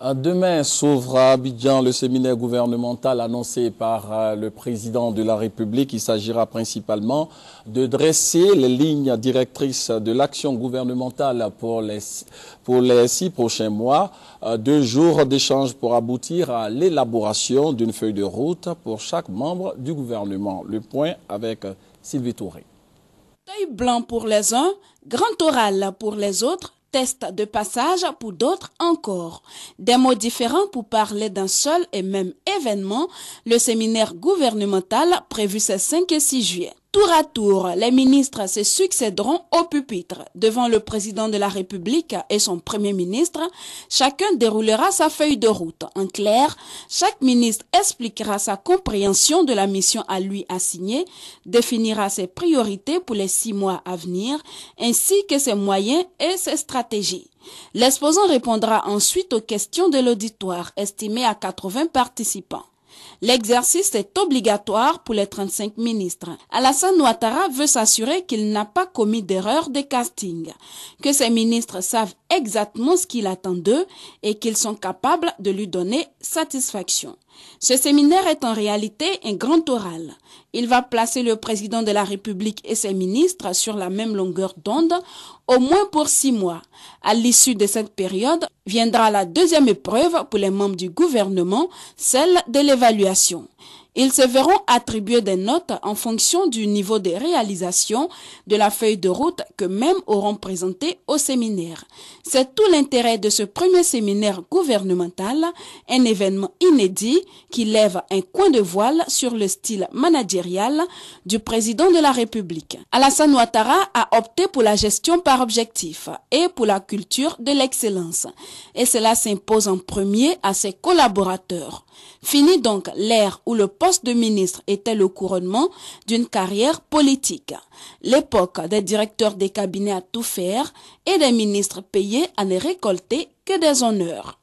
Demain s'ouvre à Abidjan le séminaire gouvernemental annoncé par le président de la République. Il s'agira principalement de dresser les lignes directrices de l'action gouvernementale pour les 6 prochains mois. 2 jours d'échange pour aboutir à l'élaboration d'une feuille de route pour chaque membre du gouvernement. Le point avec Sylvie Touré. Feuille blanc pour les uns, grand oral pour les autres. Test de passage pour d'autres encore. Des mots différents pour parler d'un seul et même événement, le séminaire gouvernemental prévu ces 5 et 6 juillet. Tour à tour, les ministres se succéderont au pupitre. Devant le président de la République et son premier ministre, chacun déroulera sa feuille de route. En clair, chaque ministre expliquera sa compréhension de la mission à lui assignée, définira ses priorités pour les 6 mois à venir, ainsi que ses moyens et ses stratégies. L'exposant répondra ensuite aux questions de l'auditoire, estimé à 80 participants. L'exercice est obligatoire pour les 35 ministres. Alassane Ouattara veut s'assurer qu'il n'a pas commis d'erreur de casting, que ses ministres savent exactement ce qu'il attend d'eux et qu'ils sont capables de lui donner satisfaction. Ce séminaire est en réalité un grand oral. Il va placer le président de la République et ses ministres sur la même longueur d'onde, au moins pour 6 mois. À l'issue de cette période, viendra la deuxième épreuve pour les membres du gouvernement, celle de l'évaluation. Ils se verront attribuer des notes en fonction du niveau de réalisation de la feuille de route qu'eux-mêmes auront présentée au séminaire. C'est tout l'intérêt de ce premier séminaire gouvernemental, un événement inédit qui lève un coin de voile sur le style managérial du président de la République. Alassane Ouattara a opté pour la gestion par objectif et pour la culture de l'excellence. Et cela s'impose en premier à ses collaborateurs. Fini donc l'ère où le poste de ministre était le couronnement d'une carrière politique. L'époque des directeurs des cabinets à tout faire et des ministres payés à ne récolter que des honneurs.